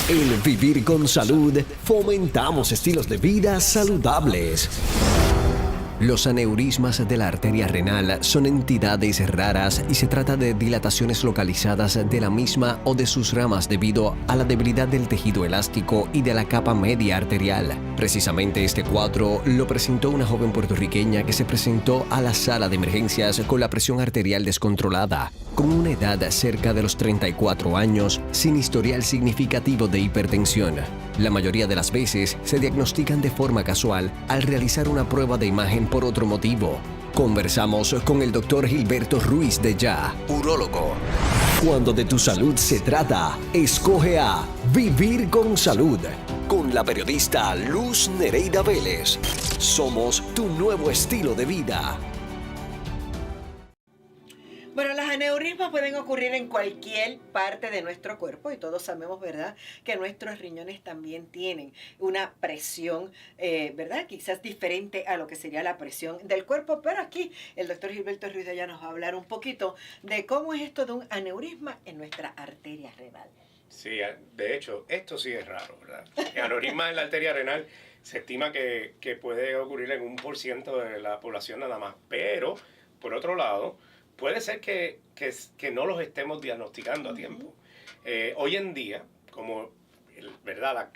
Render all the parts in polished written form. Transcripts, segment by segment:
En Vivir con Salud fomentamos estilos de vida saludables. Los aneurismas de la arteria renal son entidades raras y se trata de dilataciones localizadas de la misma o de sus ramas debido a la debilidad del tejido elástico y de la capa media arterial. Precisamente este cuadro lo presentó una joven puertorriqueña que se presentó a la sala de emergencias con la presión arterial descontrolada, con una edad cerca de los 34 años, sin historial significativo de hipertensión. La mayoría de las veces se diagnostican de forma casual al realizar una prueba de imagen por otro motivo. Conversamos con el doctor Gilberto Ruiz de Ya, urólogo. Cuando de tu salud se trata, escoge a Vivir con Salud, con la periodista Luz Nereida Vélez. Somos tu nuevo estilo de vida. Bueno, las aneurismas pueden ocurrir en cualquier parte de nuestro cuerpo y todos sabemos, ¿verdad?, que nuestros riñones también tienen una presión, ¿verdad?, quizás diferente a lo que sería la presión del cuerpo, pero aquí el doctor Gilberto Ruiz de Ya nos va a hablar un poquito de cómo es esto de un aneurisma en nuestra arteria renal. Sí, de hecho, esto sí es raro, ¿verdad? El aneurisma en la arteria renal se estima que puede ocurrir en 1% de la población nada más, pero, por otro lado, puede ser que no los estemos diagnosticando a tiempo. Hoy en día, como ¿verdad?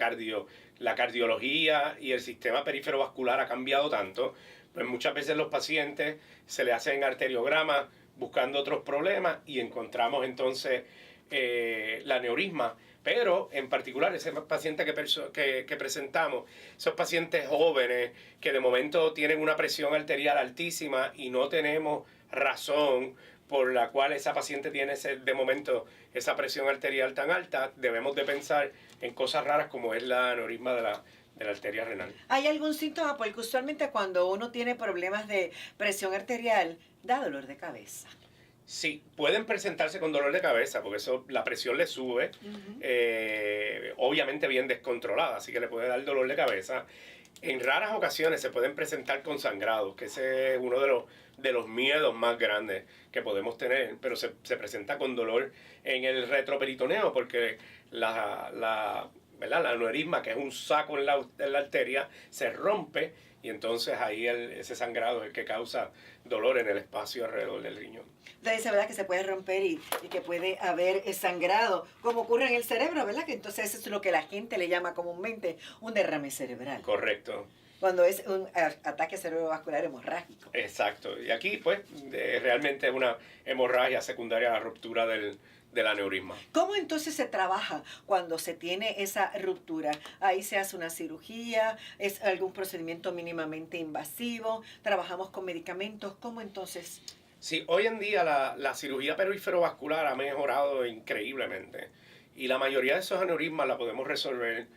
La cardiología y el sistema perifero vascular ha cambiado tanto, pues muchas veces los pacientes se le hacen arteriogramas buscando otros problemas y encontramos entonces la aneurisma. Pero en particular ese paciente que presentamos, esos pacientes jóvenes que de momento tienen una presión arterial altísima y no tenemos razón por la cual esa paciente tiene de momento esa presión arterial tan alta, debemos de pensar en cosas raras como es la aneurisma de la arteria renal. ¿Hay algún síntoma? Porque usualmente cuando uno tiene problemas de presión arterial, da dolor de cabeza. Sí, pueden presentarse con dolor de cabeza porque la presión le sube, obviamente bien descontrolada, así que le puede dar dolor de cabeza. En raras ocasiones se pueden presentar con sangrados, que ese es uno de los miedos más grandes que podemos tener, pero se presenta con dolor en el retroperitoneo porque la aneurisma, que es un saco en la arteria, se rompe y entonces ahí ese sangrado es el que causa dolor en el espacio alrededor del riñón. Entonces, ¿verdad?, que se puede romper y que puede haber sangrado, como ocurre en el cerebro, ¿verdad? Que entonces eso es lo que la gente le llama comúnmente un derrame cerebral. Correcto. Cuando es un ataque cerebrovascular hemorrágico. Exacto. Y aquí, pues, realmente es una hemorragia secundaria a la ruptura del aneurisma. ¿Cómo entonces se trabaja cuando se tiene esa ruptura? Ahí se hace una cirugía, es algún procedimiento mínimamente invasivo, trabajamos con medicamentos, ¿cómo entonces? Sí, hoy en día la cirugía perifero-vascular ha mejorado increíblemente y la mayoría de esos aneurismas la podemos resolver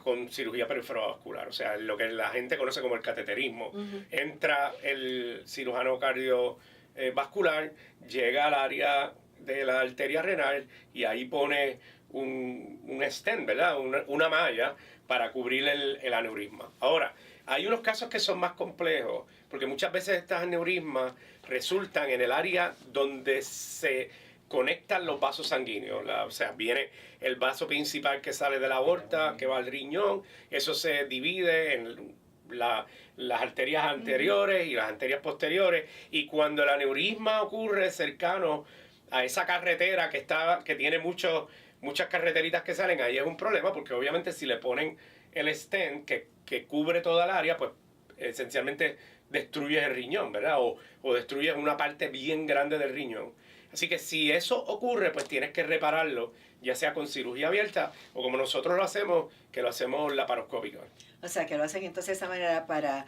con cirugía perifero-vascular, o sea, lo que la gente conoce como el cateterismo. Entra el cirujano cardiovascular, llega al área de la arteria renal y ahí pone un stent, ¿verdad? Una malla para cubrir el aneurisma. Ahora, hay unos casos que son más complejos, porque muchas veces estas aneurismas resultan en el área donde se conectan los vasos sanguíneos. O sea, viene el vaso principal que sale de la aorta, que va al riñón, eso se divide en las arterias anteriores y las arterias posteriores, y cuando el aneurisma ocurre cercano a esa carretera que tiene muchas carreteritas que salen, ahí es un problema, porque obviamente si le ponen el stent que cubre toda el área, pues esencialmente destruyes el riñón, ¿verdad? O destruyes una parte bien grande del riñón. Así que si eso ocurre, pues tienes que repararlo, ya sea con cirugía abierta o como nosotros lo hacemos, que lo hacemos laparoscópico. O sea, que lo hacen entonces de esa manera para...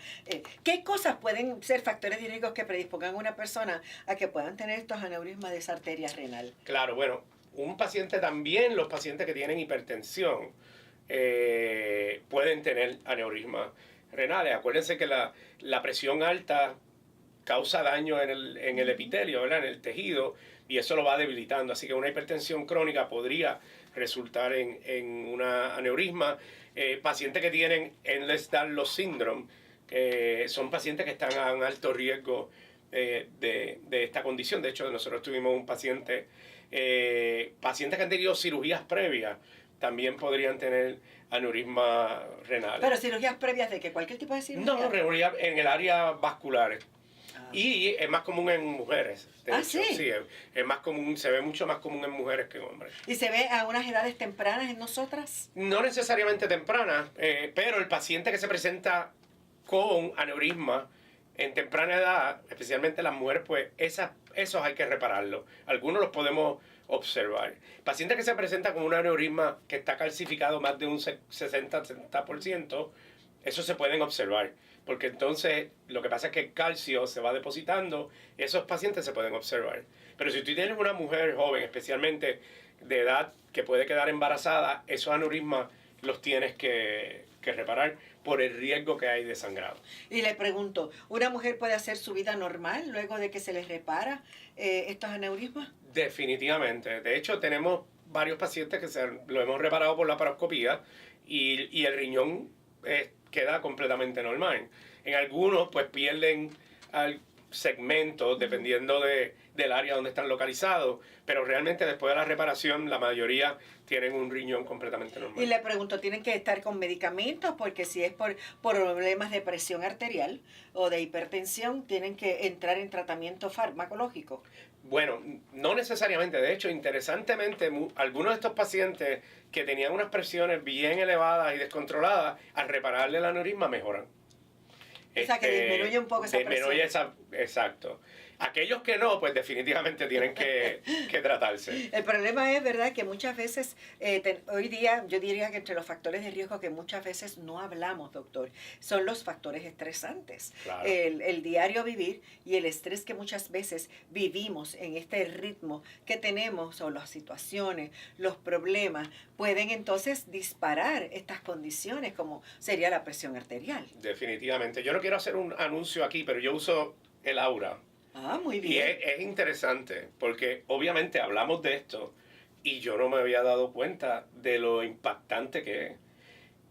¿qué cosas pueden ser factores de riesgo que predispongan a una persona a que puedan tener estos aneurismas de esa arteria renal? Claro, bueno, un paciente también, los pacientes que tienen hipertensión, pueden tener aneurismas renales. Acuérdense que la presión alta causa daño en el epitelio, ¿verdad?, en el tejido, y eso lo va debilitando. Así que una hipertensión crónica podría resultar en una aneurisma. Pacientes que tienen Ehlers-Danlos syndrome, son pacientes que están a un alto riesgo de esta condición. De hecho, nosotros tuvimos un pacientes que han tenido cirugías previas también podrían tener aneurisma renal. Pero cirugías previas de que cualquier tipo de cirugía. No, en el área vascular. Y es más común en mujeres. De hecho, ¿sí? Es más común, se ve mucho más común en mujeres que en hombres. ¿Y se ve a unas edades tempranas en nosotras? No necesariamente tempranas, pero el paciente que se presenta con aneurisma en temprana edad, especialmente las mujeres, pues esos hay que repararlos. Algunos los podemos observar. Pacientes que se presentan con un aneurisma que está calcificado más de un 60-70%, esos se pueden observar. Porque entonces lo que pasa es que el calcio se va depositando y esos pacientes se pueden observar. Pero si tú tienes una mujer joven, especialmente de edad que puede quedar embarazada, esos aneurismas los tienes que reparar por el riesgo que hay de sangrado. Y le pregunto, ¿una mujer puede hacer su vida normal luego de que se les repara estos aneurismas? Definitivamente. De hecho, tenemos varios pacientes que lo hemos reparado por la laparoscopía y el riñón queda completamente normal. En algunos, pues pierden segmentos dependiendo del área donde están localizados, pero realmente después de la reparación la mayoría tienen un riñón completamente normal. Y le pregunto, ¿tienen que estar con medicamentos? Porque si es por problemas de presión arterial o de hipertensión, ¿tienen que entrar en tratamiento farmacológico? Bueno, no necesariamente. De hecho, interesantemente, algunos de estos pacientes que tenían unas presiones bien elevadas y descontroladas, al repararle el aneurisma mejoran. O sea, que disminuye un poco esa presión. Exacto. Aquellos que no, pues definitivamente tienen que tratarse. El problema es, ¿verdad?, que muchas veces, hoy día, yo diría que entre los factores de riesgo que muchas veces no hablamos, doctor, son los factores estresantes. Claro. El diario vivir y el estrés que muchas veces vivimos en este ritmo que tenemos, o las situaciones, los problemas, pueden entonces disparar estas condiciones, como sería la presión arterial. Definitivamente. Yo no quiero hacer un anuncio aquí, pero yo uso el Aura. Ah, muy bien. Y es interesante porque obviamente hablamos de esto y yo no me había dado cuenta de lo impactante que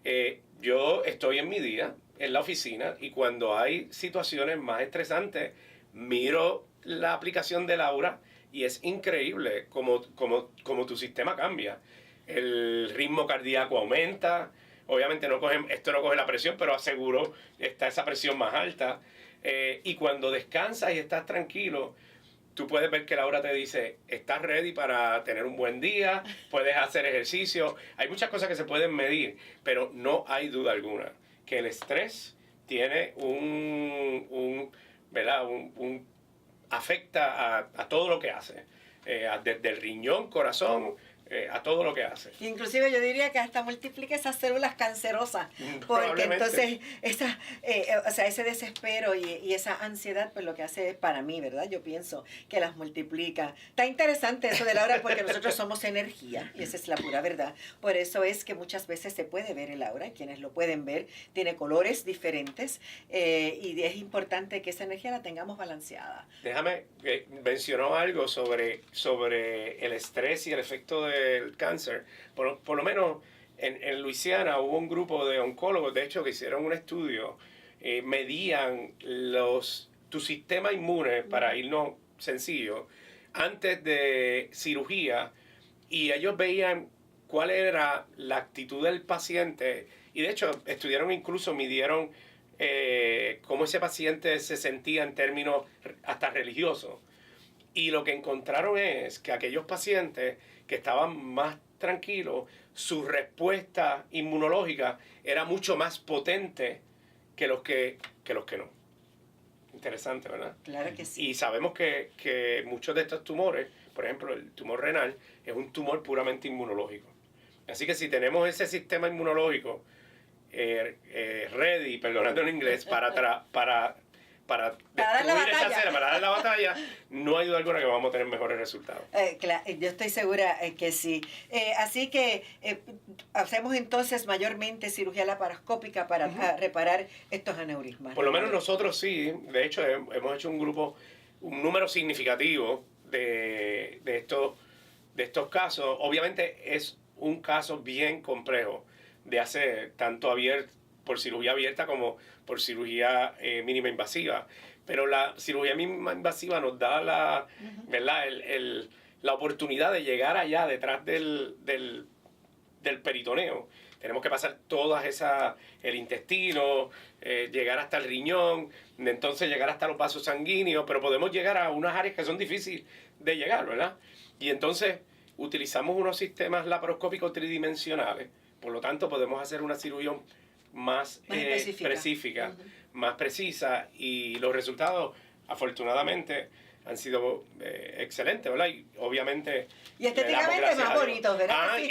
es. Yo estoy en mi día en la oficina y cuando hay situaciones más estresantes miro la aplicación del Aura y es increíble como tu sistema cambia. El ritmo cardíaco aumenta. Obviamente esto no coge la presión, pero aseguro está esa presión más alta. Y cuando descansas y estás tranquilo, tú puedes ver que la Aura te dice, estás ready para tener un buen día, puedes hacer ejercicio. Hay muchas cosas que se pueden medir, pero no hay duda alguna que el estrés tiene afecta a todo lo que hace, desde el riñón, corazón, a todo lo que hace. Inclusive yo diría que hasta multiplica esas células cancerosas, porque entonces ese desespero y esa ansiedad, pues lo que hace es, para mí, ¿verdad? Yo pienso que las multiplica. Está interesante eso de la aura porque nosotros somos energía y esa es la pura verdad. Por eso es que muchas veces se puede ver el aura, quienes lo pueden ver, tiene colores diferentes y es importante que esa energía la tengamos balanceada. Déjame, mencionó algo sobre el estrés y el efecto del cáncer. Por lo menos en Luisiana hubo un grupo de oncólogos, de hecho, que hicieron un estudio, medían tu sistema inmune, para irnos sencillo, antes de cirugía, y ellos veían cuál era la actitud del paciente, y de hecho midieron cómo ese paciente se sentía en términos hasta religiosos. Y lo que encontraron es que aquellos pacientes que estaban más tranquilos, su respuesta inmunológica era mucho más potente que los que no. Interesante, ¿verdad? Claro que sí. Y sabemos que muchos de estos tumores, por ejemplo, el tumor renal, es un tumor puramente inmunológico. Así que si tenemos ese sistema inmunológico ready, perdonando en inglés, para dar la batalla, no hay duda alguna que vamos a tener mejores resultados. Claro, yo estoy segura que sí. Así que hacemos entonces mayormente cirugía laparoscópica para reparar estos aneurismas. Por lo menos nosotros sí. De hecho, hemos hecho un número significativo de estos casos. Obviamente es un caso bien complejo de hacer, tanto por cirugía abierta como por cirugía mínima invasiva. Pero la cirugía mínima invasiva nos da ¿verdad? La oportunidad de llegar allá detrás de del peritoneo. Tenemos que pasar el intestino, llegar hasta el riñón, entonces llegar hasta los vasos sanguíneos, pero podemos llegar a unas áreas que son difíciles de llegar, ¿verdad? Y entonces utilizamos unos sistemas laparoscópicos tridimensionales, por lo tanto podemos hacer una cirugía más específica, más precisa, y los resultados, afortunadamente, han sido excelentes, ¿verdad? Y obviamente... Y estéticamente más bonitos, ¿verdad? Y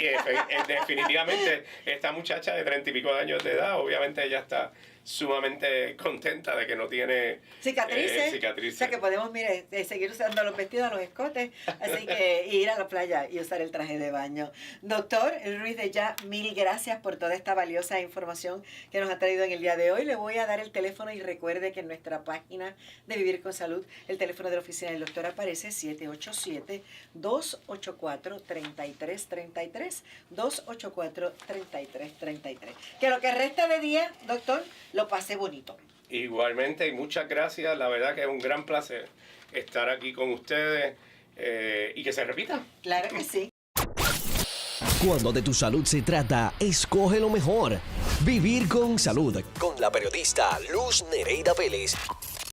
definitivamente esta muchacha de 30 y pico de años de edad, obviamente ella está sumamente contenta de que no tiene cicatrices. cicatrices. O sea que podemos, mire, seguir usando los vestidos, los escotes, así que ir a la playa y usar el traje de baño. Doctor Ruiz de Ya, mil gracias por toda esta valiosa información que nos ha traído en el día de hoy. Le voy a dar el teléfono y recuerde que en nuestra página de Vivir con Salud, el teléfono de la oficina del doctor aparece 787-284-3333, 284-3333. Que lo que resta de día, doctor, lo pase bonito. Igualmente, y muchas gracias. La verdad que es un gran placer estar aquí con ustedes y que se repita. Claro que sí. Cuando de tu salud se trata, escoge lo mejor. Vivir con Salud. Con la periodista Luz Nereida Vélez.